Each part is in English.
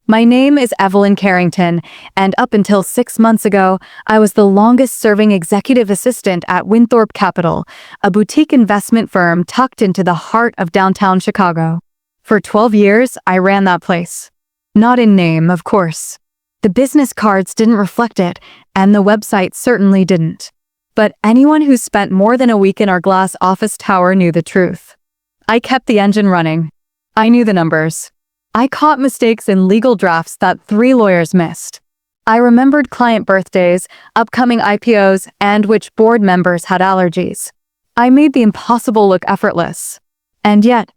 My name is Evelyn Carrington, and up until 6 months ago, I was the longest-serving executive assistant at Winthrop Capital, a boutique investment firm tucked into the heart of downtown Chicago. For 12 years, I ran that place. Not in name, of course. The business cards didn't reflect it, and the website certainly didn't. But anyone who spent more than a week in our glass office tower knew the truth. I kept the engine running. I knew the numbers. I caught mistakes in legal drafts that 3 lawyers missed. I remembered client birthdays, upcoming IPOs, and which board members had allergies. I made the impossible look effortless. And yet,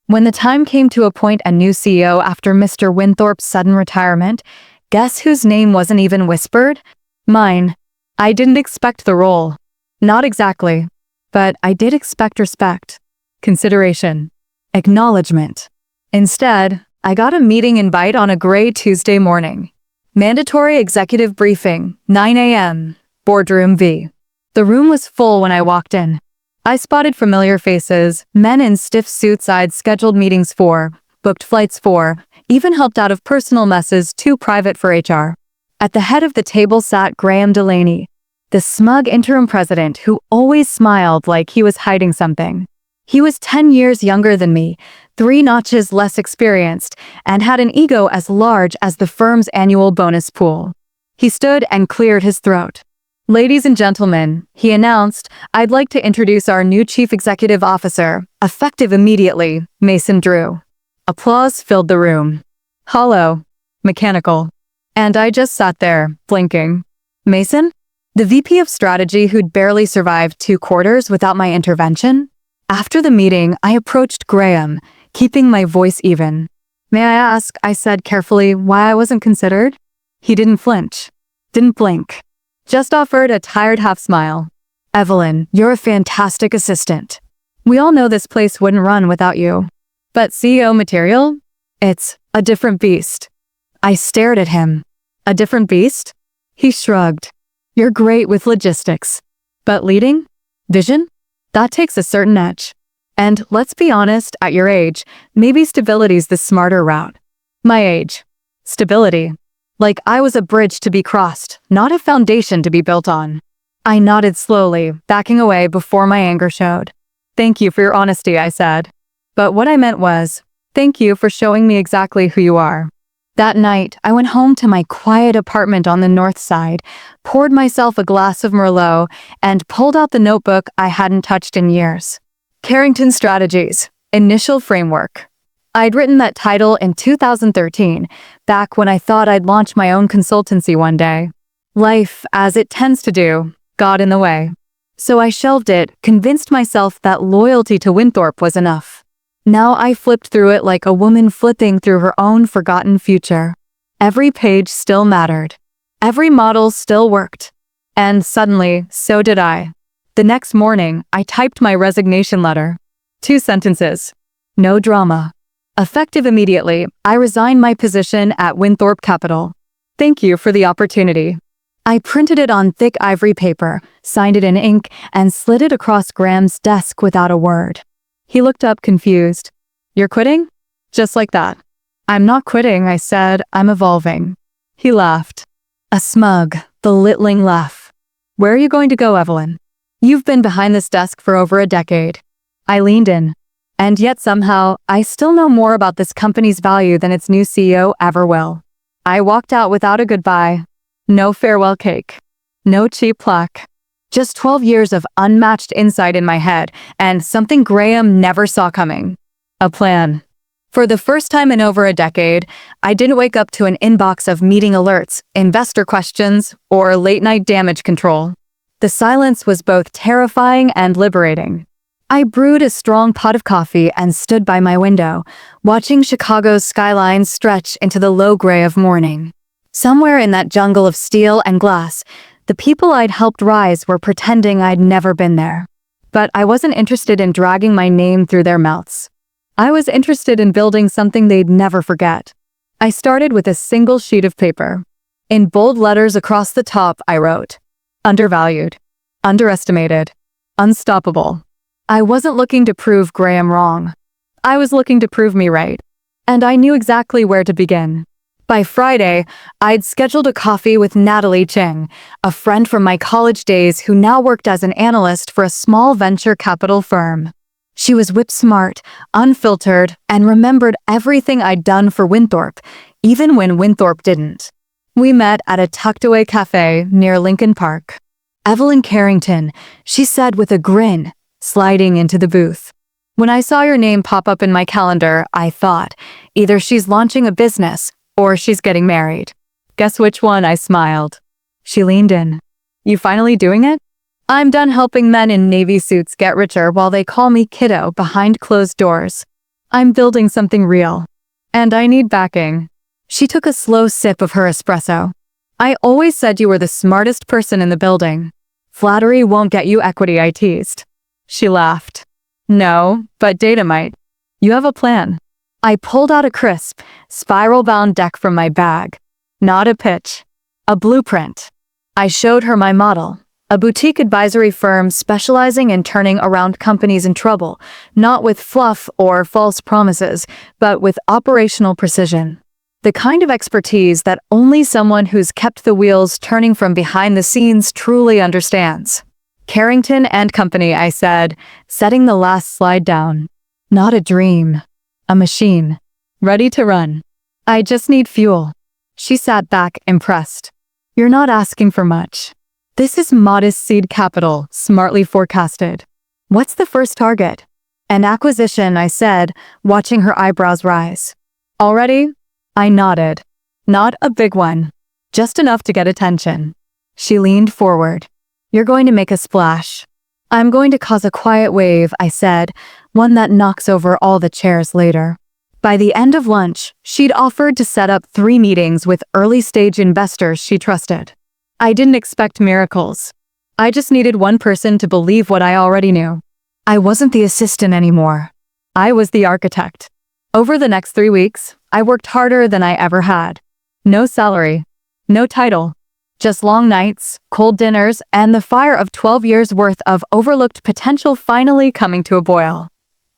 when the time came to appoint a new CEO after Mr. Winthrop's sudden retirement, guess whose name wasn't even whispered? Mine. I didn't expect the role. Not exactly. But I did expect respect, consideration, acknowledgement. Instead, I got a meeting invite on a gray Tuesday morning. Mandatory executive briefing, 9 a.m., boardroom V. The room was full when I walked in. I spotted familiar faces, men in stiff suits I'd scheduled meetings for, booked flights for, even helped out of personal messes too private for HR. At the head of the table sat Graham Delaney, the smug interim president who always smiled like he was hiding something. He was 10 years younger than me, 3 notches less experienced, and had an ego as large as the firm's annual bonus pool. He stood and cleared his throat. "Ladies and gentlemen," he announced, "I'd like to introduce our new Chief Executive Officer, effective immediately, Mason Drew." Applause filled the room. Hollow. Mechanical. And I just sat there, blinking. Mason? The VP of Strategy who'd barely survived 2 quarters without my intervention? After the meeting, I approached Graham, keeping my voice even. "May I ask," I said carefully, "why I wasn't considered?" He didn't flinch. Didn't blink. Just offered a tired half-smile. "Evelyn, you're a fantastic assistant. We all know this place wouldn't run without you. But CEO material? It's a different beast." I stared at him. "A different beast?" He shrugged. "You're great with logistics. But leading? Vision? That takes a certain edge. And let's be honest, at your age, maybe stability's the smarter route." My age. Stability. Like I was a bridge to be crossed, not a foundation to be built on. I nodded slowly, backing away before my anger showed. "Thank you for your honesty," I said. But what I meant was, thank you for showing me exactly who you are. That night, I went home to my quiet apartment on the north side, poured myself a glass of Merlot, and pulled out the notebook I hadn't touched in years. Carrington Strategies, Initial Framework. I'd written that title in 2013, back when I thought I'd launch my own consultancy one day. Life, as it tends to do, got in the way. So I shelved it, convinced myself that loyalty to Winthrop was enough. Now I flipped through it like a woman flipping through her own forgotten future. Every page still mattered. Every model still worked. And suddenly, so did I. The next morning, I typed my resignation letter. 2 sentences. No drama. Effective immediately, I resigned my position at Winthrop Capital. Thank you for the opportunity. I printed it on thick ivory paper, signed it in ink, and slid it across Graham's desk without a word. He looked up confused. "You're quitting?" Just like that. "I'm not quitting," I said. "I'm evolving." He laughed. A smug, belittling laugh. "Where are you going to go, Evelyn? You've been behind this desk for over a decade." I leaned in. And yet somehow, I still know more about this company's value than its new CEO ever will. I walked out without a goodbye. No farewell cake. No cheap plaque. Just 12 years of unmatched insight in my head, and something Graham never saw coming. A plan. For the first time in over a decade, I didn't wake up to an inbox of meeting alerts, investor questions, or late-night damage control. The silence was both terrifying and liberating. I brewed a strong pot of coffee and stood by my window, watching Chicago's skyline stretch into the low gray of morning. Somewhere in that jungle of steel and glass, the people I'd helped rise were pretending I'd never been there. But I wasn't interested in dragging my name through their mouths. I was interested in building something they'd never forget. I started with a single sheet of paper. In bold letters across the top, I wrote, "Undervalued, underestimated, unstoppable." I wasn't looking to prove Graham wrong. I was looking to prove me right. And I knew exactly where to begin. By Friday, I'd scheduled a coffee with Natalie Ching, a friend from my college days who now worked as an analyst for a small venture capital firm. She was whip-smart, unfiltered, and remembered everything I'd done for Winthorpe, even when Winthorpe didn't. We met at a tucked-away cafe near Lincoln Park. "Evelyn Carrington," she said with a grin, sliding into the booth. When I saw your name pop up in my calendar, I thought, either she's launching a business or she's getting married. Guess which one? I smiled. She leaned in. "You finally doing it?" "I'm done helping men in navy suits get richer while they call me kiddo behind closed doors. I'm building something real. And I need backing." She took a slow sip of her espresso. "I always said you were the smartest person in the building. Flattery won't get you equity," I teased. She laughed. "No, but data might. You have a plan." I pulled out a crisp, spiral-bound deck from my bag. Not a pitch. A blueprint. I showed her my model. A boutique advisory firm specializing in turning around companies in trouble, not with fluff or false promises, but with operational precision. The kind of expertise that only someone who's kept the wheels turning from behind the scenes truly understands. "Carrington and Company," I said, setting the last slide down. "Not a dream. A machine. Ready to run. I just need fuel." She sat back, impressed. "You're not asking for much. This is modest seed capital, smartly forecasted. What's the first target?" "An acquisition," I said, watching her eyebrows rise. "Already?" I nodded. "Not a big one. Just enough to get attention." She leaned forward. "You're going to make a splash." "I'm going to cause a quiet wave," I said, one that knocks over all the chairs later. By the end of lunch, she'd offered to set up 3 meetings with early-stage investors she trusted. I didn't expect miracles. I just needed one person to believe what I already knew. I wasn't the assistant anymore. I was the architect. Over the next 3 weeks, I worked harder than I ever had. No salary. No title. Just long nights, cold dinners, and the fire of 12 years' worth of overlooked potential finally coming to a boil.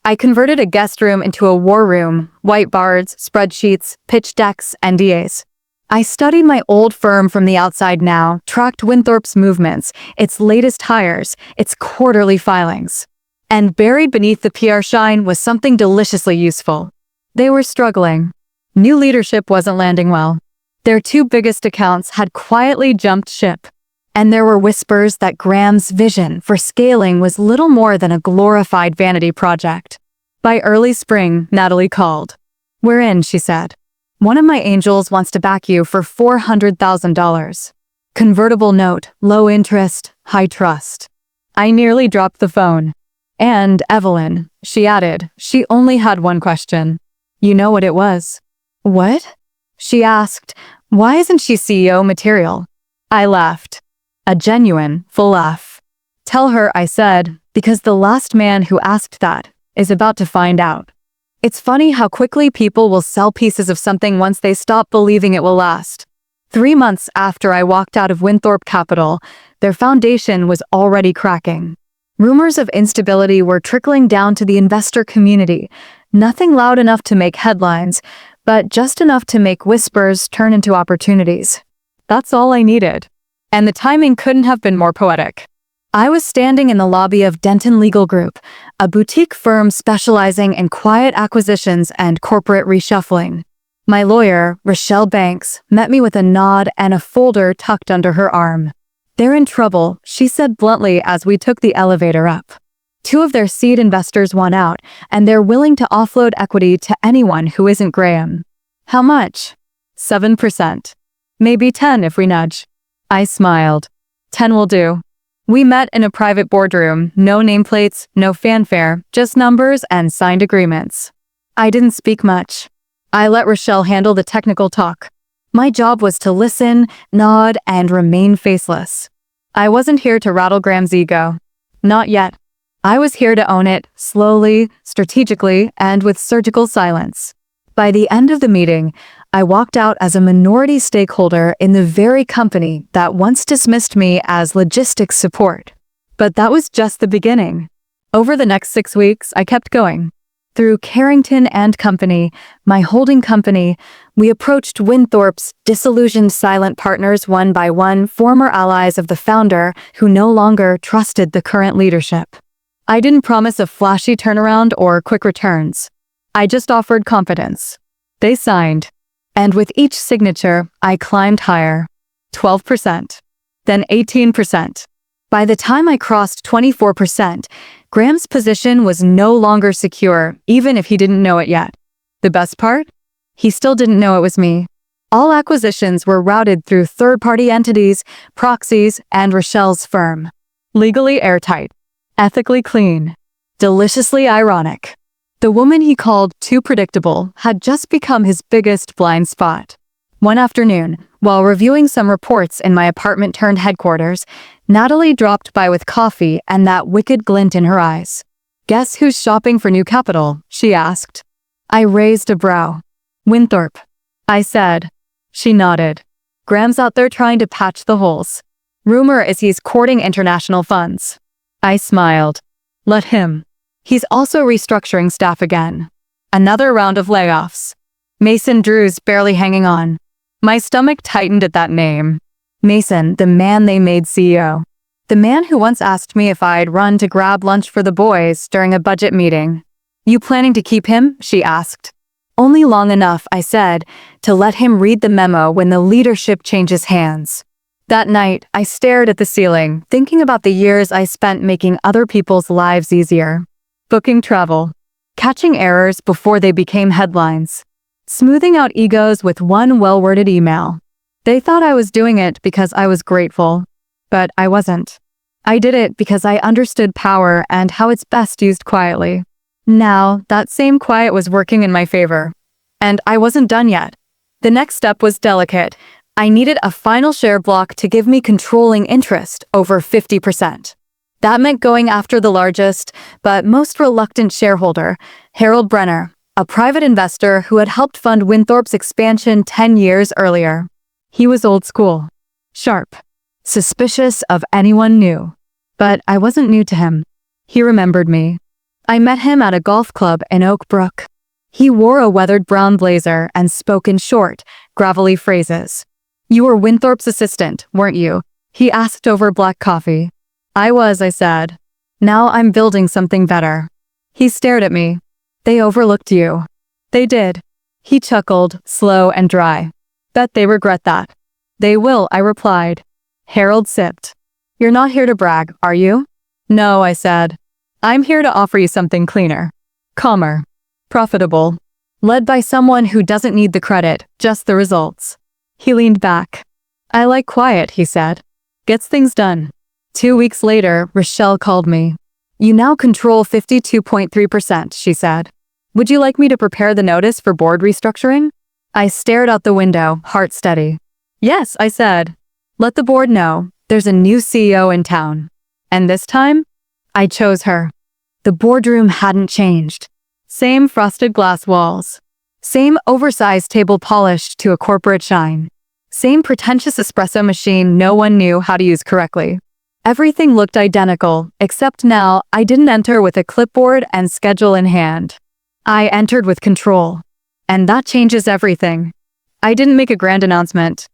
I converted a guest room into a war room, whiteboards, spreadsheets, pitch decks, NDAs. I studied my old firm from the outside now, tracked Winthorpe's movements, its latest hires, its quarterly filings. And buried beneath the PR shine was something deliciously useful. They were struggling. New leadership wasn't landing well. Their 2 biggest accounts had quietly jumped ship. And there were whispers that Graham's vision for scaling was little more than a glorified vanity project. By early spring, Natalie called. "We're in," she said. "One of my angels wants to back you for $400,000. Convertible note, low interest, high trust." I nearly dropped the phone. "And, Evelyn," she added, she only had one question. "You know what it was?" "What?" she asked. "Why isn't she CEO material?" I laughed. A genuine, full laugh. "Tell her," I said, "because the last man who asked that is about to find out." It's funny how quickly people will sell pieces of something once they stop believing it will last. 3 months after I walked out of Winthorpe Capital, their foundation was already cracking. Rumors of instability were trickling down to the investor community, nothing loud enough to make headlines, but just enough to make whispers turn into opportunities. That's all I needed. And the timing couldn't have been more poetic. I was standing in the lobby of Denton Legal Group, a boutique firm specializing in quiet acquisitions and corporate reshuffling. My lawyer, Rochelle Banks, met me with a nod and a folder tucked under her arm. "They're in trouble," she said bluntly as we took the elevator up. 2 of their seed investors want out, and they're willing to offload equity to anyone who isn't Graham. "How much?" 7%. "Maybe 10 if we nudge." I smiled. 10 will do. We met in a private boardroom, no nameplates, no fanfare, just numbers and signed agreements. I didn't speak much. I let Rochelle handle the technical talk. My job was to listen, nod, and remain faceless. I wasn't here to rattle Graham's ego. Not yet. I was here to own it, slowly, strategically, and with surgical silence. By the end of the meeting, I walked out as a minority stakeholder in the very company that once dismissed me as logistics support. But that was just the beginning. Over the next 6 weeks, I kept going. Through Carrington and Company, my holding company, We approached Winthorpe's disillusioned silent partners one by one, former allies of the founder who no longer trusted the current leadership. I didn't promise a flashy turnaround or quick returns. I just offered confidence. They signed. And with each signature, I climbed higher. 12%. Then 18%. By the time I crossed 24%, Graham's position was no longer secure, even if he didn't know it yet. The best part? He still didn't know it was me. All acquisitions were routed through third-party entities, proxies, and Rochelle's firm. Legally airtight. Ethically clean. Deliciously ironic. The woman he called too predictable had just become his biggest blind spot. One afternoon, while reviewing some reports in my apartment-turned-headquarters, Natalie dropped by with coffee and that wicked glint in her eyes. "Guess who's shopping for new capital?" she asked. I raised a brow. "Winthorpe," I said. She nodded. "Graham's out there trying to patch the holes. Rumor is he's courting international funds." I smiled. "Let him. He's also restructuring staff again. Another round of layoffs. Mason Drew's barely hanging on." My stomach tightened at that name. Mason, the man they made CEO. The man who once asked me if I'd run to grab lunch for the boys during a budget meeting. "You planning to keep him?" she asked. "Only long enough," I said, "to let him read the memo when the leadership changes hands." That night, I stared at the ceiling, thinking about the years I spent making other people's lives easier. Booking travel. Catching errors before they became headlines. Smoothing out egos with one well-worded email. They thought I was doing it because I was grateful. But I wasn't. I did it because I understood power and how it's best used quietly. Now, that same quiet was working in my favor. And I wasn't done yet. The next step was delicate. I needed a final share block to give me controlling interest over 50%. That meant going after the largest, but most reluctant shareholder, Harold Brenner, a private investor who had helped fund Winthorpe's expansion 10 years earlier. He was old school. Sharp. Suspicious of anyone new. But I wasn't new to him. He remembered me. I met him at a golf club in Oak Brook. He wore a weathered brown blazer and spoke in short, gravelly phrases. "You were Winthorpe's assistant, weren't you?" he asked over black coffee. "I was," I said. "Now I'm building something better." He stared at me. "They overlooked you." "They did." He chuckled, slow and dry. "Bet they regret that." "They will," I replied. Harold sipped. "You're not here to brag, are you?" "No," I said. "I'm here to offer you something cleaner. Calmer. Profitable. Led by someone who doesn't need the credit, just the results." He leaned back. "I like quiet," he said. "Gets things done." 2 weeks later, Rochelle called me. "You now control 52.3%, she said. "Would you like me to prepare the notice for board restructuring?" I stared out the window, heart steady. "Yes," I said. "Let the board know. There's a new CEO in town." And this time, I chose her. The boardroom hadn't changed. Same frosted glass walls. Same oversized table polished to a corporate shine. Same pretentious espresso machine no one knew how to use correctly. Everything looked identical, except now I didn't enter with a clipboard and schedule in hand. I entered with control. And that changes everything. I didn't make a grand announcement.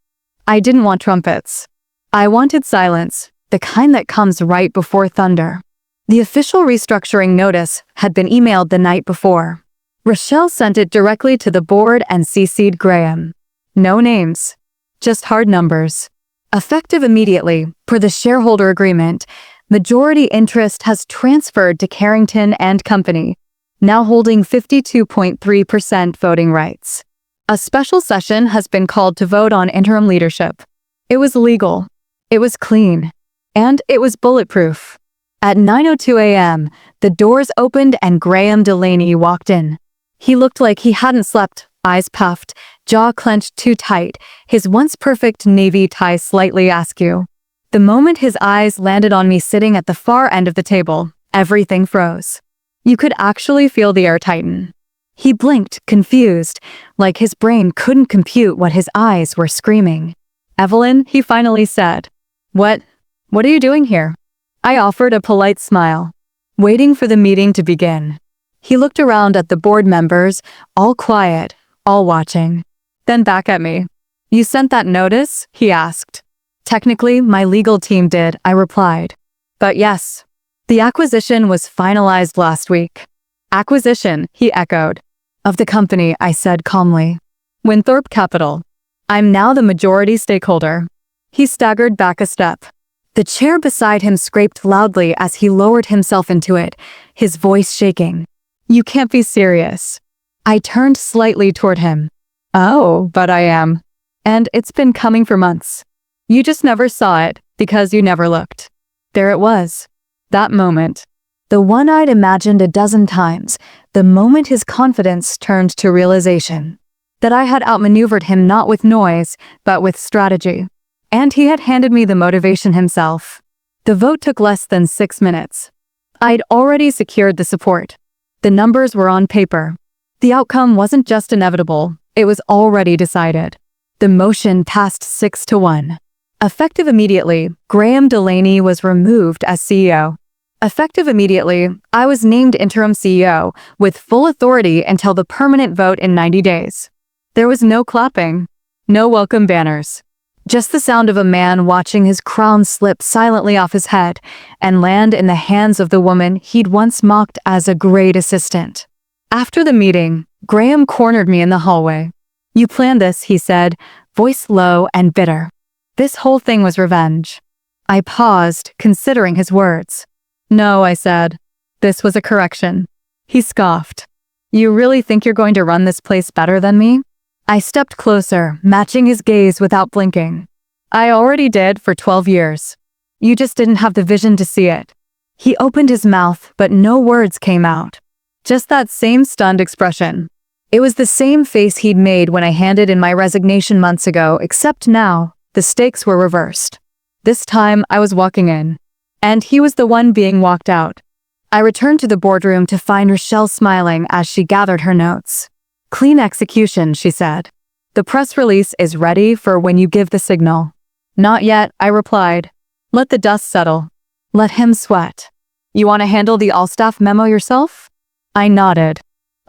I didn't want trumpets. I wanted silence, the kind that comes right before thunder. The official restructuring notice had been emailed the night before. Rochelle sent it directly to the board and CC'd Graham. No names. Just hard numbers. Effective immediately, per the shareholder agreement, majority interest has transferred to Carrington and Company, now holding 52.3% voting rights. A special session has been called to vote on interim leadership. It was legal. It was clean. And it was bulletproof. At 9:02 a.m., the doors opened and Graham Delaney walked in. He looked like he hadn't slept, eyes puffed, jaw clenched too tight, his once perfect navy tie slightly askew. The moment his eyes landed on me sitting at the far end of the table, everything froze. You could actually feel the air tighten. He blinked, confused, like his brain couldn't compute what his eyes were screaming. "Evelyn," he finally said. What are you doing here?" I offered a polite smile. "Waiting for the meeting to begin." He looked around at the board members, all quiet, all watching. then back at me. You sent that notice? He asked. Technically, my legal team did, I replied. But yes, the acquisition was finalized last week. Acquisition, he echoed. Of the company, I said calmly. Winthrop Capital. I'm now the majority stakeholder. He staggered back a step. The chair beside him scraped loudly as he lowered himself into it, his voice shaking. You can't be serious. I turned slightly toward him. Oh, but I am. And it's been coming for months. You just never saw it, because you never looked. There it was. That moment. The one I'd imagined a dozen times, the moment his confidence turned to realization. That I had outmaneuvered him not with noise, but with strategy. And he had handed me the motivation himself. The vote took less than 6 minutes. I'd already secured the support. The numbers were on paper. The outcome wasn't just inevitable, it was already decided. The motion passed 6-1. Effective immediately, Graham Delaney was removed as CEO. Effective immediately, I was named interim CEO, with full authority until the permanent vote in 90 days. There was no clapping, no welcome banners. Just the sound of a man watching his crown slip silently off his head and land in the hands of the woman he'd once mocked as a great assistant. After the meeting, Graham cornered me in the hallway. You planned this, he said, voice low and bitter. This whole thing was revenge. I paused, considering his words. No, I said. This was a correction. He scoffed. You really think you're going to run this place better than me? I stepped closer, matching his gaze without blinking. I already did for 12 years. You just didn't have the vision to see it. He opened his mouth, but no words came out. Just that same stunned expression. It was the same face he'd made when I handed in my resignation months ago, except now, the stakes were reversed. This time, I was walking in. And he was the one being walked out. I returned to the boardroom to find Rochelle smiling as she gathered her notes. Clean execution, she said. The press release is ready for when you give the signal. Not yet, I replied. Let the dust settle. Let him sweat. You want to handle the all-staff memo yourself? I nodded.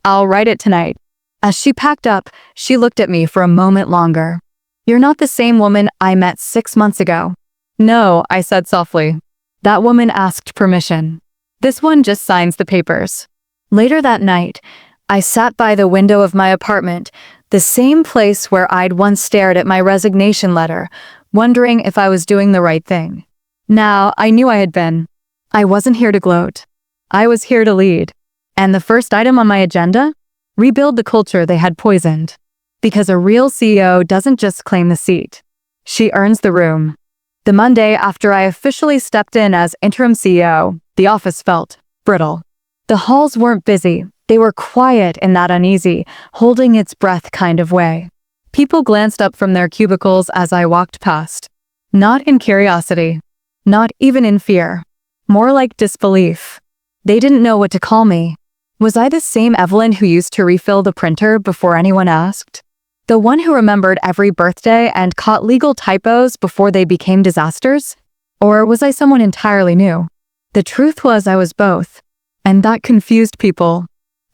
I'll write it tonight. As she packed up, she looked at me for a moment longer. You're not the same woman I met 6 months ago. No, I said softly. That woman asked permission. This one just signs the papers. Later that night, I sat by the window of my apartment, the same place where I'd once stared at my resignation letter, wondering if I was doing the right thing. Now, I knew I had been. I wasn't here to gloat. I was here to lead. And the first item on my agenda? Rebuild the culture they had poisoned. Because a real CEO doesn't just claim the seat. She earns the room. The Monday after I officially stepped in as interim CEO, the office felt brittle. The halls weren't busy. They were quiet in that uneasy, holding its breath kind of way. People glanced up from their cubicles as I walked past. Not in curiosity. Not even in fear. More like disbelief. They didn't know what to call me. Was I the same Evelyn who used to refill the printer before anyone asked? The one who remembered every birthday and caught legal typos before they became disasters? Or was I someone entirely new? The truth was I was both. And that confused people.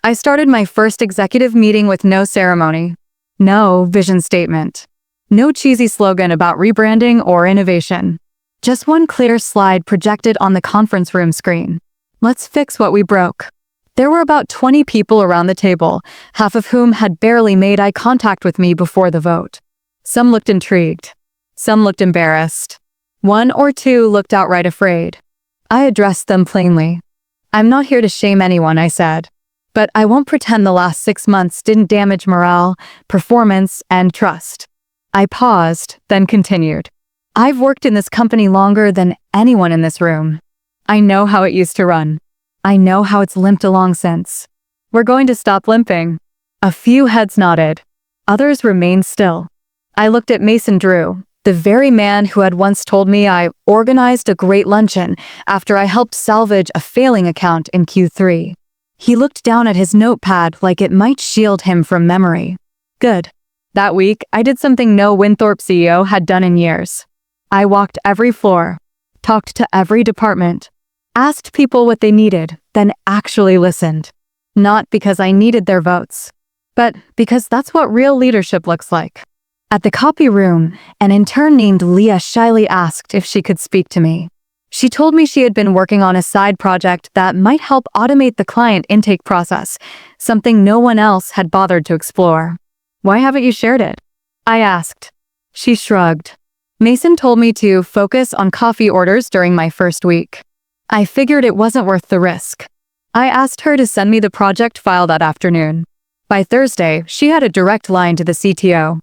I started my first executive meeting with no ceremony. No vision statement. No cheesy slogan about rebranding or innovation. Just one clear slide projected on the conference room screen. Let's fix what we broke. There were about 20 people around the table, half of whom had barely made eye contact with me before the vote. Some looked intrigued. Some looked embarrassed. 1 or 2 looked outright afraid. I addressed them plainly. I'm not here to shame anyone, I said. But I won't pretend the last 6 months didn't damage morale, performance, and trust. I paused, then continued. I've worked in this company longer than anyone in this room. I know how it used to run. I know how it's limped along since. We're going to stop limping. A few heads nodded. Others remained still. I looked at Mason Drew, the very man who had once told me I organized a great luncheon after I helped salvage a failing account in Q3. He looked down at his notepad like it might shield him from memory. Good. That week, I did something no Winthrop CEO had done in years. I walked every floor, talked to every department, asked people what they needed, then actually listened. Not because I needed their votes, but because that's what real leadership looks like. At the copy room, an intern named Leah shyly asked if she could speak to me. She told me she had been working on a side project that might help automate the client intake process, something no one else had bothered to explore. "Why haven't you shared it?" I asked. She shrugged. "Mason told me to focus on coffee orders during my first week. I figured it wasn't worth the risk." I asked her to send me the project file that afternoon. By Thursday, she had a direct line to the CTO.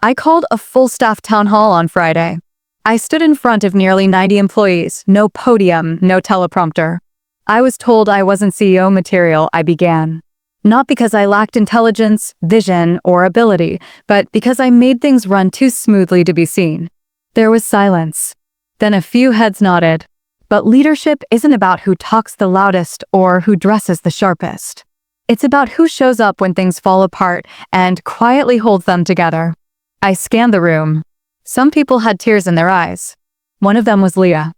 I called a full-staff town hall on Friday. I stood in front of nearly 90 employees, no podium, no teleprompter. I was told I wasn't CEO material, I began. Not because I lacked intelligence, vision, or ability, but because I made things run too smoothly to be seen. There was silence. Then a few heads nodded. But leadership isn't about who talks the loudest or who dresses the sharpest. It's about who shows up when things fall apart and quietly holds them together. I scanned the room. Some people had tears in their eyes. One of them was Leah.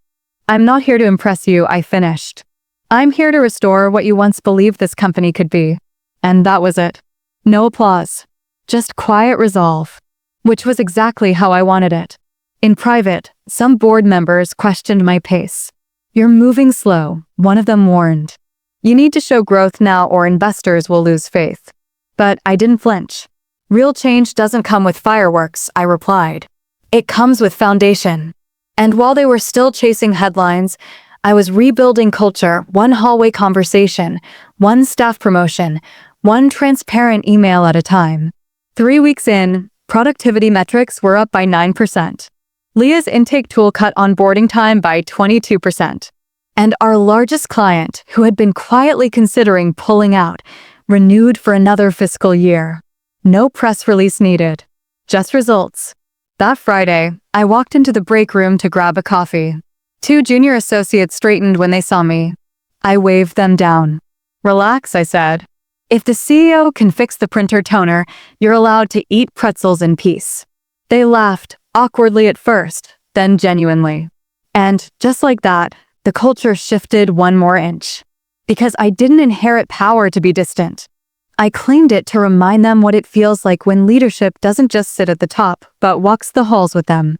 "I'm not here to impress you," I finished. "I'm here to restore what you once believed this company could be." And that was it. No applause. Just quiet resolve. Which was exactly how I wanted it. In private, some board members questioned my pace. "You're moving slow," one of them warned. "You need to show growth now or investors will lose faith." But I didn't flinch. "Real change doesn't come with fireworks," I replied. "It comes with foundation." And while they were still chasing headlines, I was rebuilding culture, one hallway conversation, one staff promotion, one transparent email at a time. 3 weeks in, productivity metrics were up by 9%. Leah's intake tool cut onboarding time by 22%. And our largest client, who had been quietly considering pulling out, renewed for another fiscal year. No press release needed. Just results. That Friday, I walked into the break room to grab a coffee. 2 junior associates straightened when they saw me. I waved them down. "Relax," I said. "If the CEO can fix the printer toner, you're allowed to eat pretzels in peace." They laughed, awkwardly at first, then genuinely. And just like that, the culture shifted 1 more inch. Because I didn't inherit power to be distant. I claimed it to remind them what it feels like when leadership doesn't just sit at the top, but walks the halls with them.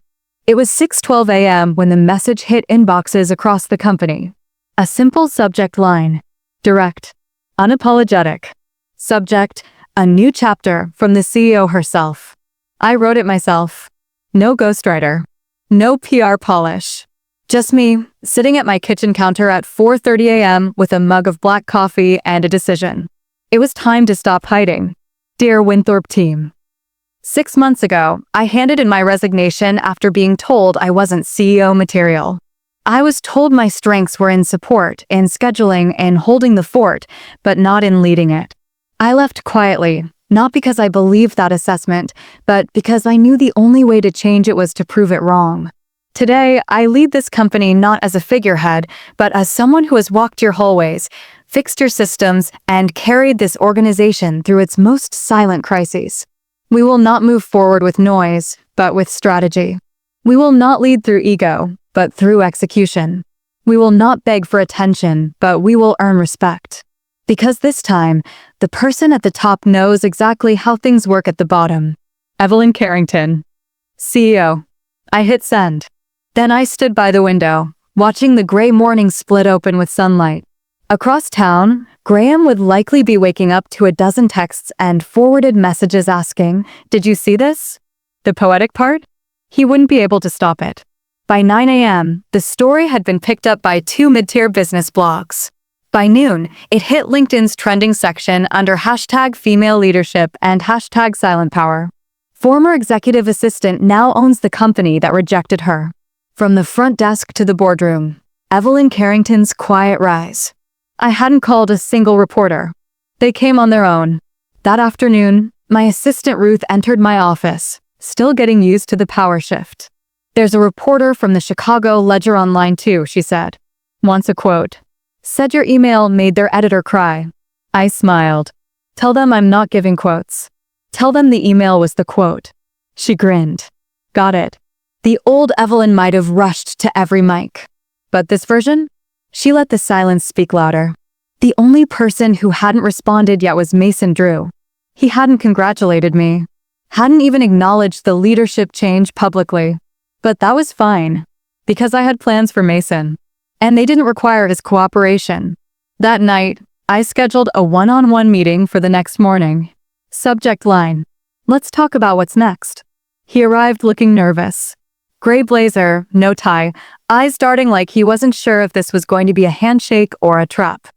It was 6:12 a.m. when the message hit inboxes across the company. A simple subject line. Direct. Unapologetic. Subject, a new chapter from the CEO herself. I wrote it myself. No ghostwriter. No PR polish. Just me, sitting at my kitchen counter at 4:30 a.m. with a mug of black coffee and a decision. It was time to stop hiding. Dear Winthorpe team. 6 months ago, I handed in my resignation after being told I wasn't CEO material. I was told my strengths were in support, in scheduling, and holding the fort, but not in leading it. I left quietly, not because I believed that assessment, but because I knew the only way to change it was to prove it wrong. Today, I lead this company not as a figurehead, but as someone who has walked your hallways, fixed your systems, and carried this organization through its most silent crises. We will not move forward with noise, but with strategy. We will not lead through ego, but through execution. We will not beg for attention, but we will earn respect. Because this time, the person at the top knows exactly how things work at the bottom. Evelyn Carrington, CEO. I hit send. Then I stood by the window, watching the gray morning split open with sunlight. Across town, Graham would likely be waking up to a dozen texts and forwarded messages asking, "Did you see this?" The poetic part? He wouldn't be able to stop it. By 9 a.m., the story had been picked up by 2 mid-tier business blogs. By noon, it hit LinkedIn's trending section under #female leadership and #silent power. Former executive assistant now owns the company that rejected her. From the front desk to the boardroom, Evelyn Carrington's quiet rise. I hadn't called a single reporter. They came on their own. That afternoon, my assistant Ruth entered my office, still getting used to the power shift. "There's a reporter from the Chicago Ledger Online too," she said. "Wants a quote. Said your email made their editor cry." I smiled. "Tell them I'm not giving quotes. Tell them the email was the quote." She grinned. "Got it." The old Evelyn might have rushed to every mic. But this version? She let the silence speak louder. The only person who hadn't responded yet was Mason Drew. He hadn't congratulated me, hadn't even acknowledged the leadership change publicly. But that was fine, because I had plans for Mason, and they didn't require his cooperation. That night, I scheduled a one-on-one meeting for the next morning. Subject line: let's talk about what's next. He arrived looking nervous. Gray blazer, no tie, eyes darting like he wasn't sure if this was going to be a handshake or a trap.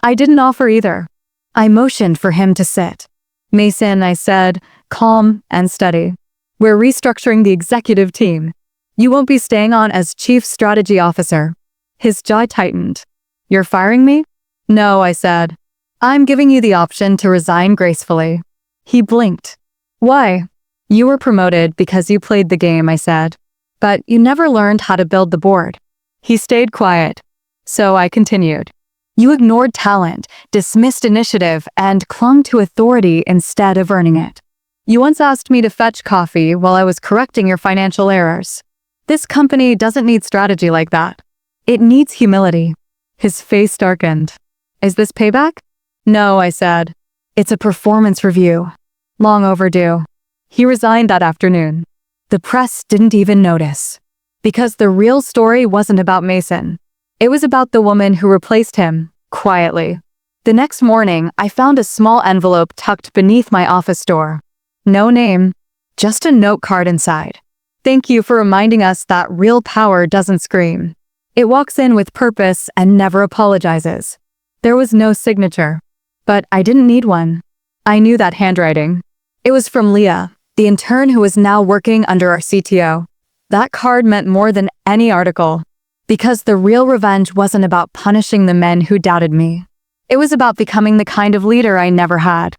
I didn't offer either. I motioned for him to sit. Mason, I said, calm and steady. We're restructuring the executive team. You won't be staying on as Chief Strategy Officer. His jaw tightened. You're firing me? No, I said. I'm giving you the option to resign gracefully. He blinked. Why? You were promoted because you played the game, I said. But you never learned how to build the board. He stayed quiet. So I continued. You ignored talent, dismissed initiative, and clung to authority instead of earning it. You once asked me to fetch coffee while I was correcting your financial errors. This company doesn't need strategy like that. It needs humility. His face darkened. Is this payback? No, I said. It's a performance review. Long overdue. He resigned that afternoon. The press didn't even notice. Because the real story wasn't about Mason. It was about the woman who replaced him, quietly. The next morning, I found a small envelope tucked beneath my office door. No name, just a note card inside. Thank you for reminding us that real power doesn't scream. It walks in with purpose and never apologizes. There was no signature. But I didn't need one. I knew that handwriting. It was from Leah, the intern who was now working under our CTO. That card meant more than any article. Because the real revenge wasn't about punishing the men who doubted me. It was about becoming the kind of leader I never had.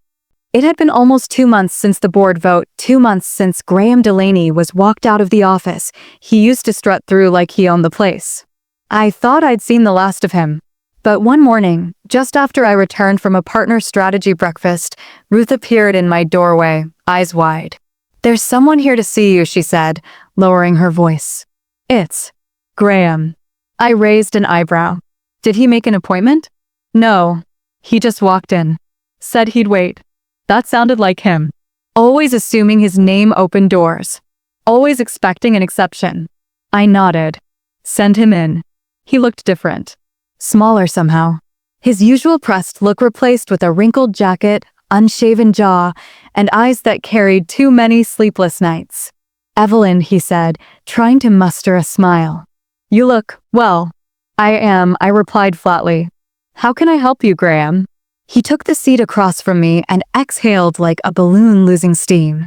It had been almost 2 months since the board vote, 2 months since Graham Delaney was walked out of the office he used to strut through like he owned the place. I thought I'd seen the last of him. But one morning, just after I returned from a partner strategy breakfast, Ruth appeared in my doorway, eyes wide. There's someone here to see you, she said, lowering her voice. It's Graham. I raised an eyebrow. Did he make an appointment? No. He just walked in. Said he'd wait. That sounded like him. Always assuming his name opened doors. Always expecting an exception. I nodded. Send him in. He looked different. Smaller somehow. His usual pressed look replaced with a wrinkled jacket, unshaven jaw, and eyes that carried too many sleepless nights. Evelyn, he said, trying to muster a smile. You look, well. I am, I replied flatly. How can I help you, Graham? He took the seat across from me and exhaled like a balloon losing steam.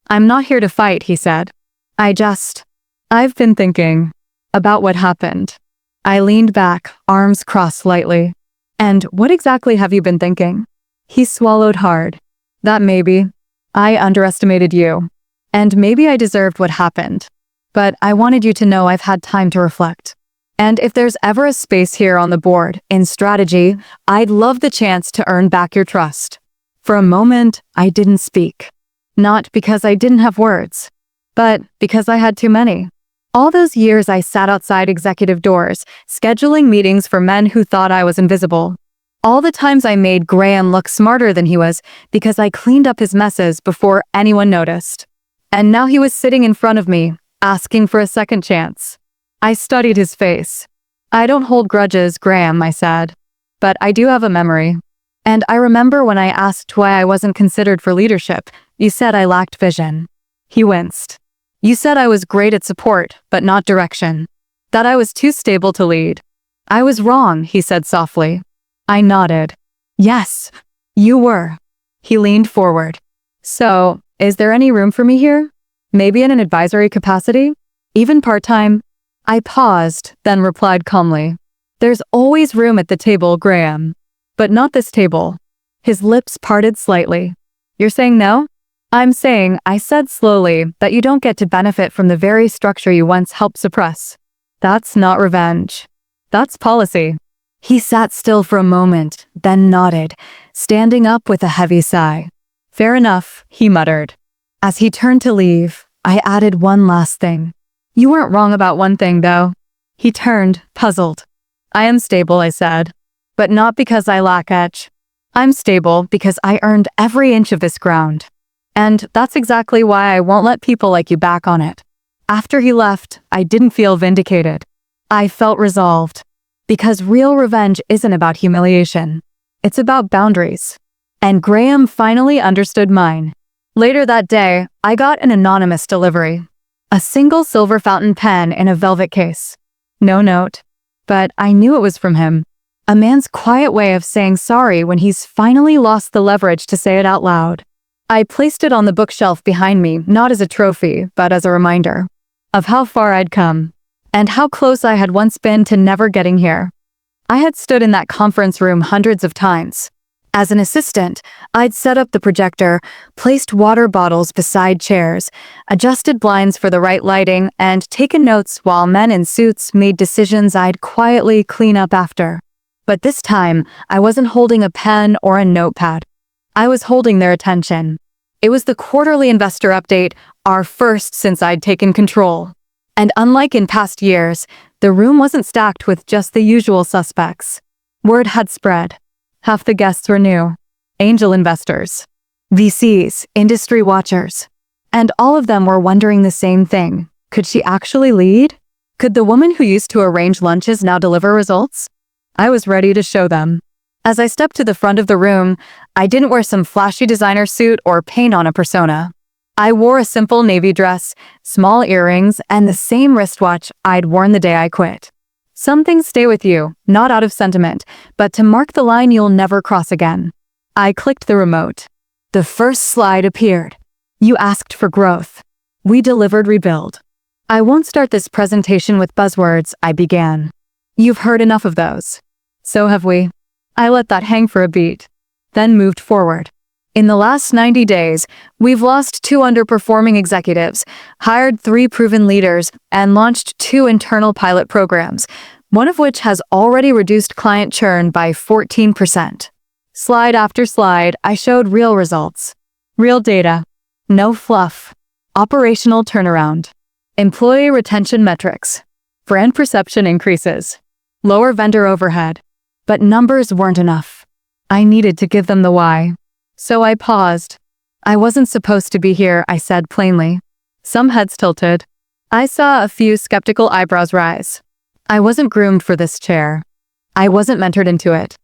I'm not here to fight, he said. I've been thinking about what happened. I leaned back, arms crossed lightly. And what exactly have you been thinking? He swallowed hard. That maybe I underestimated you. And maybe I deserved what happened. But I wanted you to know I've had time to reflect. And if there's ever a space here on the board, in strategy, I'd love the chance to earn back your trust. For a moment, I didn't speak. Not because I didn't have words, but because I had too many. All those years I sat outside executive doors, scheduling meetings for men who thought I was invisible. All the times I made Graham look smarter than he was because I cleaned up his messes before anyone noticed. And now he was sitting in front of me, asking for a second chance. I studied his face. I don't hold grudges, Graham, I said. But I do have a memory. And I remember when I asked why I wasn't considered for leadership, you said I lacked vision. He winced. You said I was great at support, but not direction. That I was too stable to lead. I was wrong, he said softly. I nodded. Yes, you were. He leaned forward. So, is there any room for me here? Maybe in an advisory capacity? Even part-time? I paused, then replied calmly. There's always room at the table, Graham. But not this table. His lips parted slightly. You're saying no? I'm saying, I said slowly, that you don't get to benefit from the very structure you once helped suppress. That's not revenge. That's policy. He sat still for a moment, then nodded, standing up with a heavy sigh. Fair enough, he muttered. As he turned to leave, I added one last thing. You weren't wrong about one thing, though. He turned, puzzled. I am stable, I said. But not because I lack edge. I'm stable because I earned every inch of this ground. And that's exactly why I won't let people like you back on it. After he left, I didn't feel vindicated. I felt resolved. Because real revenge isn't about humiliation. It's about boundaries. And Graham finally understood mine. Later that day, I got an anonymous delivery. A single silver fountain pen in a velvet case. No note. But I knew it was from him. A man's quiet way of saying sorry when he's finally lost the leverage to say it out loud. I placed it on the bookshelf behind me, not as a trophy, but as a reminder of how far I'd come, and how close I had once been to never getting here. I had stood in that conference room hundreds of times. As an assistant, I'd set up the projector, placed water bottles beside chairs, adjusted blinds for the right lighting, and taken notes while men in suits made decisions I'd quietly clean up after. But this time, I wasn't holding a pen or a notepad. I was holding their attention. It was the quarterly investor update, our first since I'd taken control. And unlike in past years, the room wasn't stacked with just the usual suspects. Word had spread. Half the guests were new. Angel investors, VCs, industry watchers. And all of them were wondering the same thing. Could she actually lead? Could the woman who used to arrange lunches now deliver results? I was ready to show them. As I stepped to the front of the room, I didn't wear some flashy designer suit or paint on a persona. I wore a simple navy dress, small earrings, and the same wristwatch I'd worn the day I quit. Some things stay with you, not out of sentiment, but to mark the line you'll never cross again. I clicked the remote. The first slide appeared. You asked for growth. We delivered rebuild. I won't start this presentation with buzzwords, I began. You've heard enough of those. So have we. I let that hang for a beat, then moved forward. In the last 90 days, we've lost 2 underperforming executives, hired 3 proven leaders, and launched 2 internal pilot programs, one of which has already reduced client churn by 14%. Slide after slide, I showed real results. Real data. No fluff. Operational turnaround. Employee retention metrics. Brand perception increases. Lower vendor overhead. But numbers weren't enough. I needed to give them the why. So I paused. I wasn't supposed to be here, I said plainly. Some heads tilted. I saw a few skeptical eyebrows rise. I wasn't groomed for this chair. I wasn't mentored into it.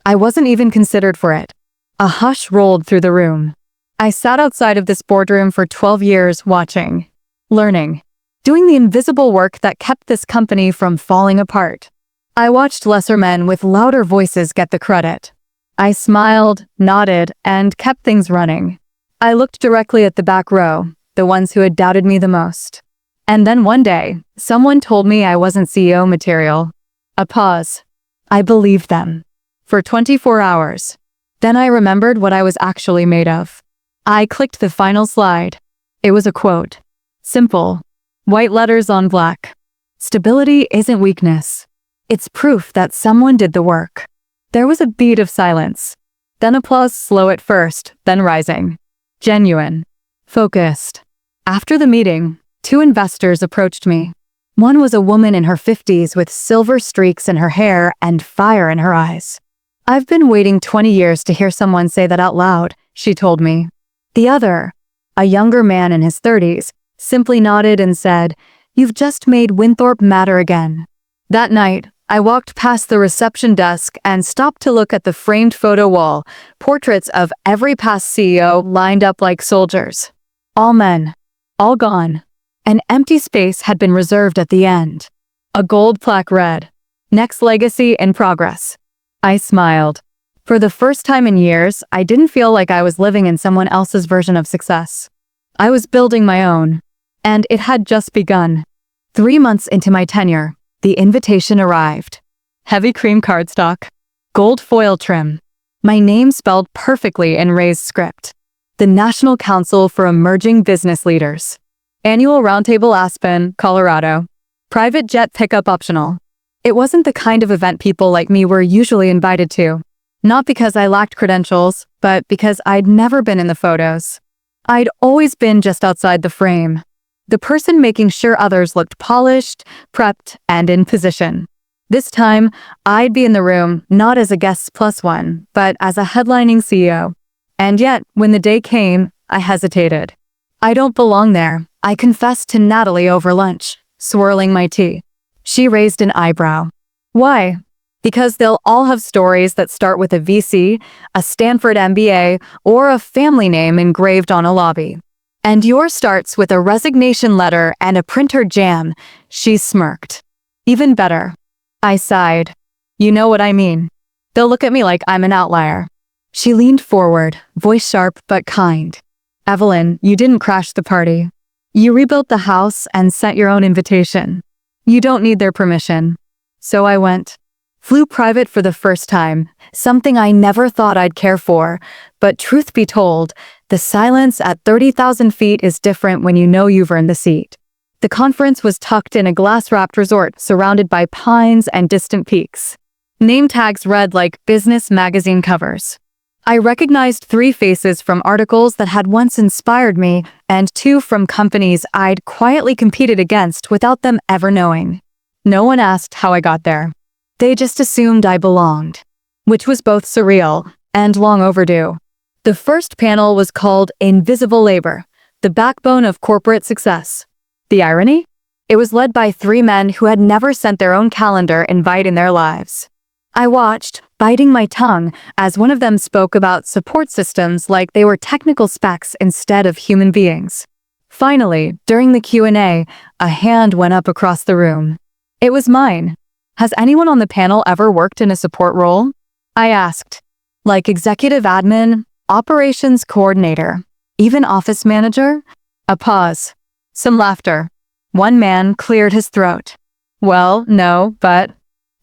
I wasn't even considered for it. A hush rolled through the room. I sat outside of this boardroom for 12 years watching, learning, doing the invisible work that kept this company from falling apart. I watched lesser men with louder voices get the credit. I smiled, nodded, and kept things running. I looked directly at the back row, the ones who had doubted me the most. And then one day, someone told me I wasn't CEO material. A pause. I believed them. For 24 hours. Then I remembered what I was actually made of. I clicked the final slide. It was a quote. Simple. White letters on black. Stability isn't weakness. It's proof that someone did the work. There was a beat of silence. Then applause, slow at first, then rising. Genuine. Focused. After the meeting, 2 investors approached me. One was a woman in her 50s with silver streaks in her hair and fire in her eyes. I've been waiting 20 years to hear someone say that out loud, she told me. The other, a younger man in his 30s, simply nodded and said, "You've just made Winthorpe matter again." That night, I walked past the reception desk and stopped to look at the framed photo wall, portraits of every past CEO lined up like soldiers. All men. All gone. An empty space had been reserved at the end. A gold plaque read, "Next legacy in progress." I smiled. For the first time in years, I didn't feel like I was living in someone else's version of success. I was building my own. And it had just begun. 3 months into my tenure, the invitation arrived. Heavy cream cardstock. Gold foil trim. My name spelled perfectly in raised script. The National Council for Emerging Business Leaders. Annual Roundtable Aspen, Colorado. Private jet pickup optional. It wasn't the kind of event people like me were usually invited to. Not because I lacked credentials, but because I'd never been in the photos. I'd always been just outside the frame. The person making sure others looked polished, prepped, and in position. This time, I'd be in the room not as a guest plus one, but as a headlining CEO. And yet, when the day came, I hesitated. I don't belong there, I confessed to Natalie over lunch, swirling my tea. She raised an eyebrow. Why? Because they'll all have stories that start with a VC, a Stanford MBA, or a family name engraved on a lobby. And yours starts with a resignation letter and a printer jam, she smirked. Even better. I sighed. You know what I mean. They'll look at me like I'm an outlier. She leaned forward, voice sharp but kind. Evelyn, you didn't crash the party. You rebuilt the house and sent your own invitation. You don't need their permission. So I went. Flew private for the first time, something I never thought I'd care for. But truth be told, the silence at 30,000 feet is different when you know you've earned the seat. The conference was tucked in a glass-wrapped resort surrounded by pines and distant peaks. Name tags read like business magazine covers. I recognized 3 faces from articles that had once inspired me and 2 from companies I'd quietly competed against without them ever knowing. No one asked how I got there. They just assumed I belonged, which was both surreal and long overdue. The first panel was called Invisible Labor, the backbone of corporate success. The irony? It was led by 3 men who had never sent their own calendar invite in their lives. I watched, biting my tongue, as one of them spoke about support systems like they were technical specs instead of human beings. Finally, during the Q&A, a hand went up across the room. It was mine. Has anyone on the panel ever worked in a support role? I asked. Like executive admin, operations coordinator, even office manager? A pause. Some laughter. One man cleared his throat. Well, no, but...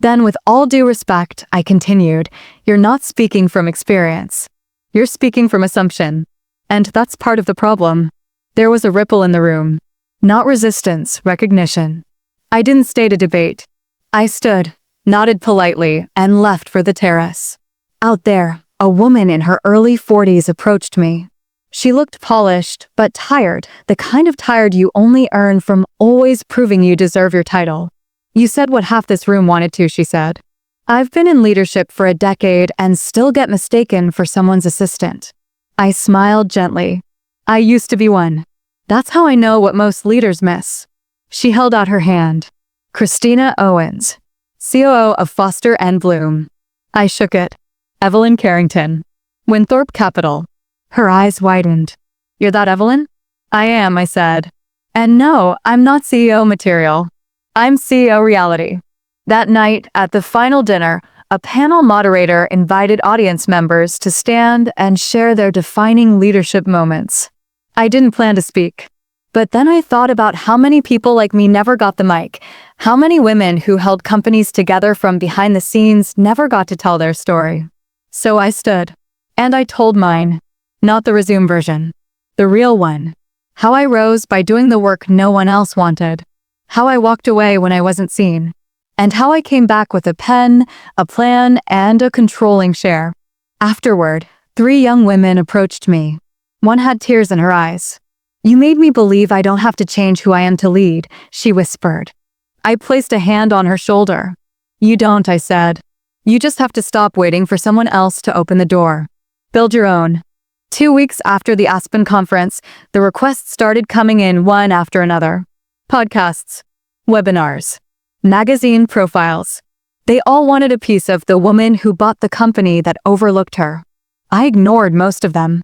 Then with all due respect, I continued, you're not speaking from experience. You're speaking from assumption. And that's part of the problem. There was a ripple in the room. Not resistance, recognition. I didn't stay to debate. I stood, nodded politely, and left for the terrace. Out there, a woman in her early 40s approached me. She looked polished, but tired, the kind of tired you only earn from always proving you deserve your title. You said what half this room wanted to, she said. I've been in leadership for a decade and still get mistaken for someone's assistant. I smiled gently. I used to be one. That's how I know what most leaders miss. She held out her hand. Christina Owens, COO of Foster & Bloom. I shook it. Evelyn Carrington. Winthorpe Capital. Her eyes widened. You're that Evelyn? I am, I said. And no, I'm not CEO material. I'm CEO reality. That night, at the final dinner, a panel moderator invited audience members to stand and share their defining leadership moments. I didn't plan to speak. But then I thought about how many people like me never got the mic, how many women who held companies together from behind the scenes never got to tell their story. So I stood. And I told mine. Not the resume version. The real one. How I rose by doing the work no one else wanted. How I walked away when I wasn't seen. And how I came back with a pen, a plan, and a controlling share. Afterward, 3 young women approached me. One had tears in her eyes. You made me believe I don't have to change who I am to lead, she whispered. I placed a hand on her shoulder. You don't, I said. You just have to stop waiting for someone else to open the door. Build your own. 2 weeks after the Aspen conference, the requests started coming in one after another. Podcasts, webinars, magazine profiles. They all wanted a piece of the woman who bought the company that overlooked her. I ignored most of them.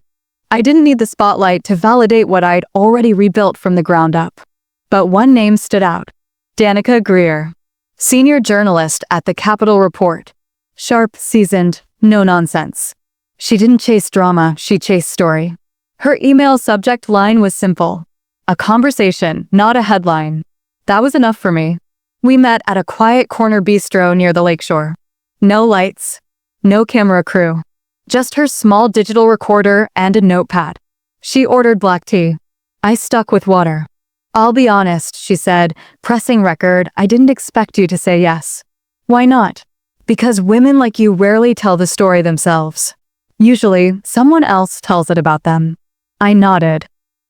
I didn't need the spotlight to validate what I'd already rebuilt from the ground up. But one name stood out. Danica Greer, senior journalist at the Capitol Report. Sharp, seasoned, no nonsense. She didn't chase drama, she chased story. Her email subject line was simple. A conversation, not a headline. That was enough for me. We met at a quiet corner bistro near the lakeshore. No lights, no camera crew. Just her small digital recorder and a notepad. She ordered black tea. I stuck with water. I'll be honest, she said, pressing record, I didn't expect you to say yes. Why not? Because women like you rarely tell the story themselves. Usually, someone else tells it about them. I nodded.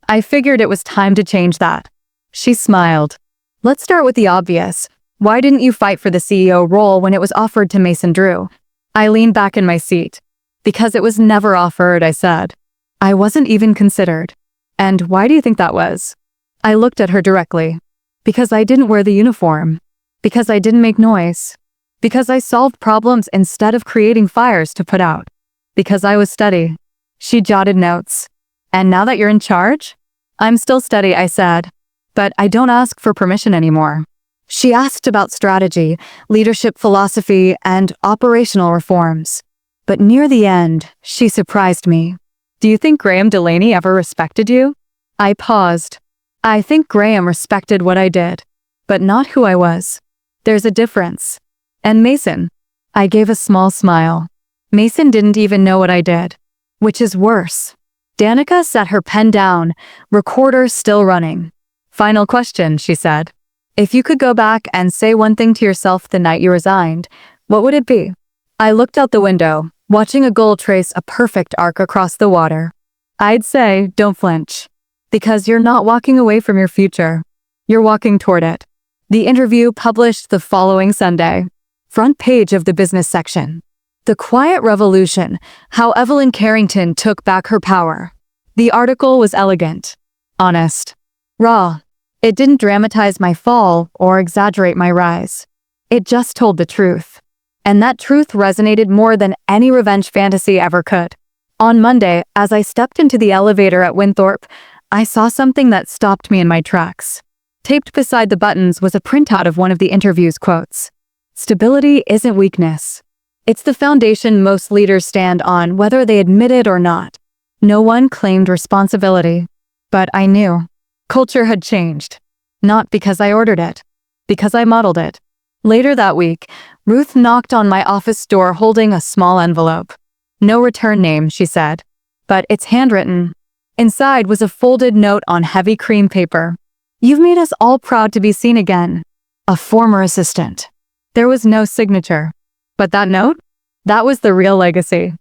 I figured it was time to change that. She smiled. Let's start with the obvious. Why didn't you fight for the CEO role when it was offered to Mason Drew? I leaned back in my seat. Because it was never offered, I said. I wasn't even considered. And why do you think that was? I looked at her directly. Because I didn't wear the uniform. Because I didn't make noise. Because I solved problems instead of creating fires to put out. Because I was steady. She jotted notes. And now that you're in charge? I'm still steady, I said. But I don't ask for permission anymore. She asked about strategy, leadership philosophy, and operational reforms. But near the end, she surprised me. Do you think Graham Delaney ever respected you? I paused. I think Graham respected what I did, but not who I was. There's a difference. And Mason? I gave a small smile. Mason didn't even know what I did. Which is worse. Danica set her pen down, recorder still running. Final question, she said. If you could go back and say one thing to yourself the night you resigned, what would it be? I looked out the window, watching a gull trace a perfect arc across the water. I'd say, don't flinch. Because you're not walking away from your future. You're walking toward it. The interview published the following Sunday. Front page of the business section. The Quiet Revolution, How Evelyn Carrington Took Back Her Power. The article was elegant, honest, raw. It didn't dramatize my fall or exaggerate my rise. It just told the truth. And that truth resonated more than any revenge fantasy ever could. On Monday, as I stepped into the elevator at Winthorpe, I saw something that stopped me in my tracks. Taped beside the buttons was a printout of one of the interview's quotes. Stability isn't weakness. It's the foundation most leaders stand on, whether they admit it or not. No one claimed responsibility. But I knew. Culture had changed. Not because I ordered it. Because I modeled it. Later that week, Ruth knocked on my office door holding a small envelope. No return name, she said. But it's handwritten. Inside was a folded note on heavy cream paper. You've made us all proud to be seen again. A former assistant. There was no signature. But that note? That was the real legacy.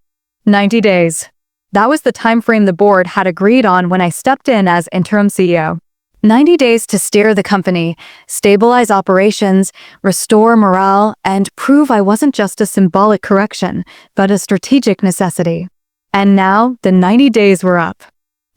90 days. That was the time frame the board had agreed on when I stepped in as interim CEO. 90 days to steer the company, stabilize operations, restore morale, and prove I wasn't just a symbolic correction, but a strategic necessity. And now, the 90 days were up.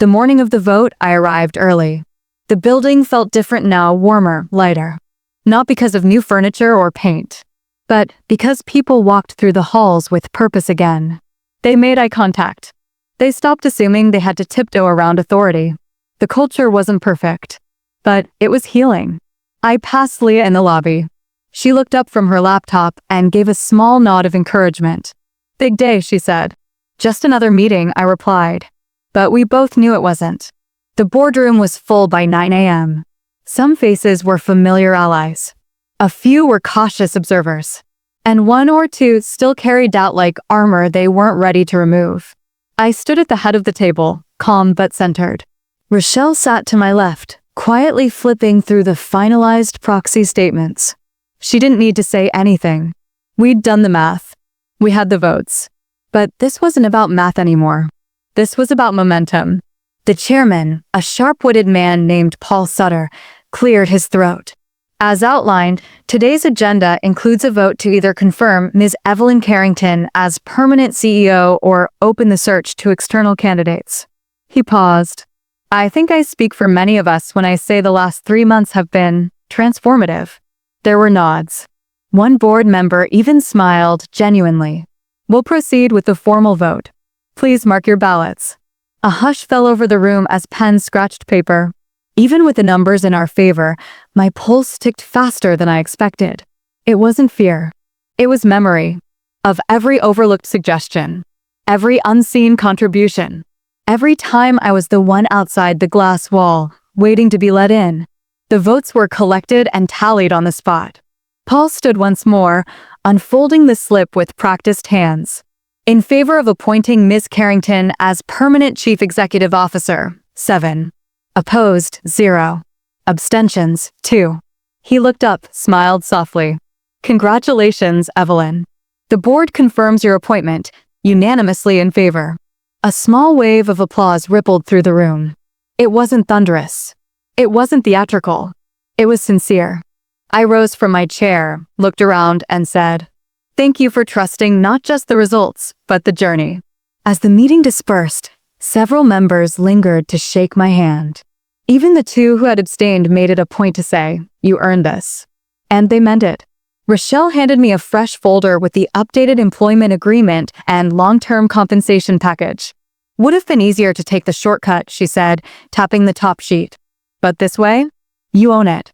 The morning of the vote, I arrived early. The building felt different now, warmer, lighter. Not because of new furniture or paint, but because people walked through the halls with purpose again. They made eye contact. They stopped assuming they had to tiptoe around authority. The culture wasn't perfect, but it was healing. I passed Leah in the lobby. She looked up from her laptop and gave a small nod of encouragement. Big day, she said. Just another meeting, I replied. But we both knew it wasn't. The boardroom was full by 9 a.m. Some faces were familiar allies. A few were cautious observers. And one or two still carried doubt like armor they weren't ready to remove. I stood at the head of the table, calm but centered. Rochelle sat to my left, quietly flipping through the finalized proxy statements. She didn't need to say anything. We'd done the math. We had the votes. But this wasn't about math anymore. This was about momentum. The chairman, a sharp-witted man named Paul Sutter, cleared his throat. As outlined, today's agenda includes a vote to either confirm Ms. Evelyn Carrington as permanent CEO or open the search to external candidates. He paused. I think I speak for many of us when I say the last 3 months have been transformative. There were nods. One board member even smiled genuinely. We'll proceed with the formal vote. Please mark your ballots. A hush fell over the room as pens scratched paper. Even with the numbers in our favor, my pulse ticked faster than I expected. It wasn't fear. It was memory of every overlooked suggestion, every unseen contribution, every time I was the one outside the glass wall, waiting to be let in. The votes were collected and tallied on the spot. Paul stood once more, unfolding the slip with practiced hands. In favor of appointing Ms. Carrington as permanent Chief Executive Officer, 7. Opposed, 0. Abstentions, 2. He looked up, smiled softly. Congratulations, Evelyn. The board confirms your appointment, unanimously in favor. A small wave of applause rippled through the room. It wasn't thunderous. It wasn't theatrical. It was sincere. I rose from my chair, looked around, and said, "Thank you for trusting not just the results, but the journey." As the meeting dispersed, several members lingered to shake my hand. Even the two who had abstained made it a point to say, "You earned this." And they meant it. Rochelle handed me a fresh folder with the updated employment agreement and long-term compensation package. "Would have been easier to take the shortcut," she said, tapping the top sheet. "But this way, you own it."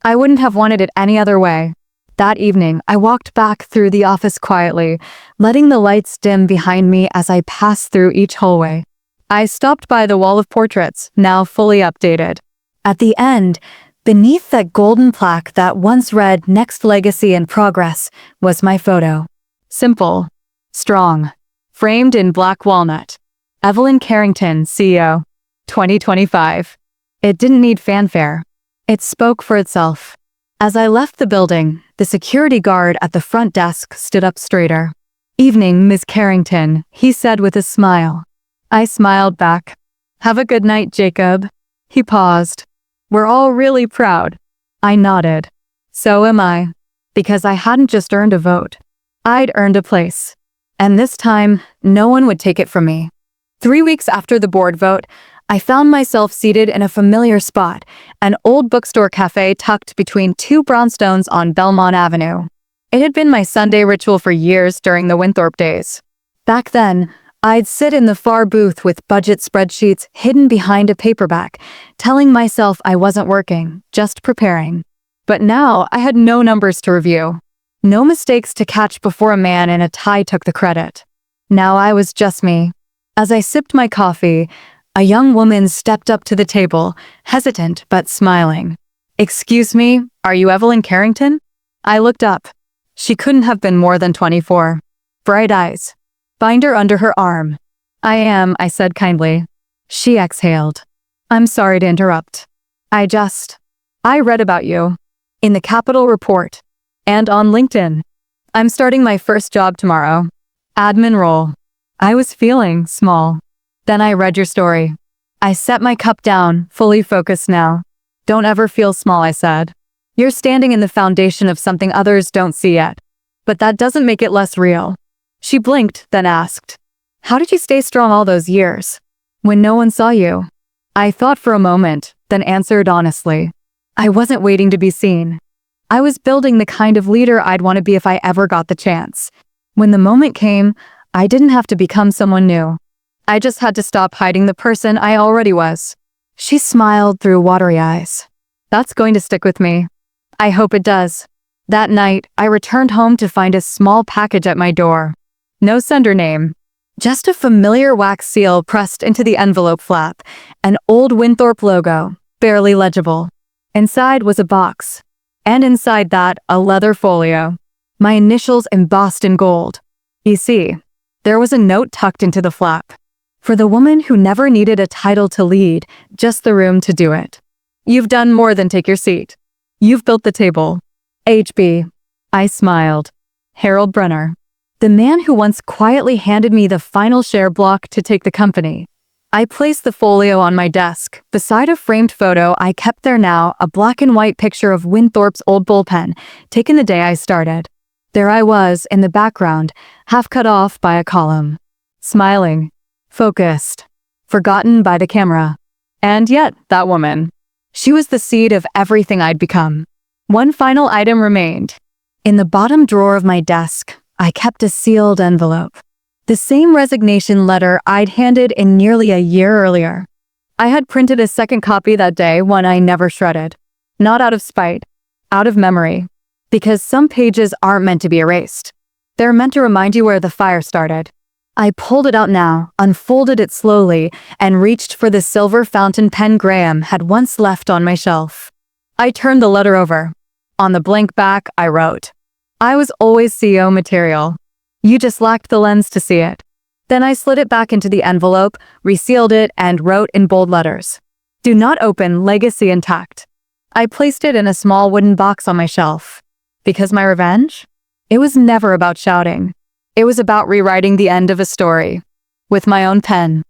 I wouldn't have wanted it any other way. That evening, I walked back through the office quietly, letting the lights dim behind me as I passed through each hallway. I stopped by the wall of portraits, now fully updated. At the end, beneath that golden plaque that once read "Next Legacy in Progress," was my photo. Simple, strong, framed in black walnut. Evelyn Carrington, CEO, 2025. It didn't need fanfare. It spoke for itself. As I left the building, the security guard at the front desk stood up straighter. "Evening, Ms. Carrington," he said with a smile. I smiled back. "Have a good night, Jacob." He paused. "We're all really proud." I nodded. So am I. Because I hadn't just earned a vote. I'd earned a place. And this time, no one would take it from me. 3 weeks after the board vote, I found myself seated in a familiar spot, an old bookstore cafe tucked between two brownstones on Belmont Avenue. It had been my Sunday ritual for years during the Winthrop days. Back then, I'd sit in the far booth with budget spreadsheets hidden behind a paperback, telling myself I wasn't working, just preparing. But now I had no numbers to review. No mistakes to catch before a man in a tie took the credit. Now I was just me. As I sipped my coffee, a young woman stepped up to the table, hesitant but smiling. "Excuse me, are you Evelyn Carrington?" I looked up. She couldn't have been more than 24. Bright eyes. Binder under her arm. "I am," I said kindly. She exhaled. "I'm sorry to interrupt. I read about you. In the Capitol Report. And on LinkedIn. I'm starting my first job tomorrow. Admin role." I was feeling small. "Then I read your story." I set my cup down, fully focused now. "Don't ever feel small," I said. "You're standing in the foundation of something others don't see yet. But that doesn't make it less real." She blinked, then asked, "How did you stay strong all those years? When no one saw you?" I thought for a moment, then answered honestly. I wasn't waiting to be seen. I was building the kind of leader I'd want to be if I ever got the chance. When the moment came, I didn't have to become someone new. I just had to stop hiding the person I already was. She smiled through watery eyes. "That's going to stick with me." I hope it does. That night, I returned home to find a small package at my door. No sender name. Just a familiar wax seal pressed into the envelope flap, an old Winthrop logo, barely legible. Inside was a box. And inside that, a leather folio. My initials embossed in gold. You see, there was a note tucked into the flap. For the woman who never needed a title to lead, just the room to do it. "You've done more than take your seat. You've built the table. HB. I smiled. Harold Brenner. The man who once quietly handed me the final share block to take the company. I placed the folio on my desk, beside a framed photo I kept there now, a black and white picture of Winthrop's old bullpen, taken the day I started. There I was, in the background, half cut off by a column. Smiling. Focused. Forgotten by the camera. And yet, that woman. She was the seed of everything I'd become. One final item remained. In the bottom drawer of my desk, I kept a sealed envelope. The same resignation letter I'd handed in nearly a year earlier. I had printed a second copy that day, one I never shredded. Not out of spite, out of memory. Because some pages aren't meant to be erased. They're meant to remind you where the fire started. I pulled it out now, unfolded it slowly, and reached for the silver fountain pen Graham had once left on my shelf. I turned the letter over. On the blank back, I wrote, "I was always CEO material. You just lacked the lens to see it." Then I slid it back into the envelope, resealed it, and wrote in bold letters, "Do not open, legacy intact." I placed it in a small wooden box on my shelf. Because my revenge? It was never about shouting. It was about rewriting the end of a story. With my own pen.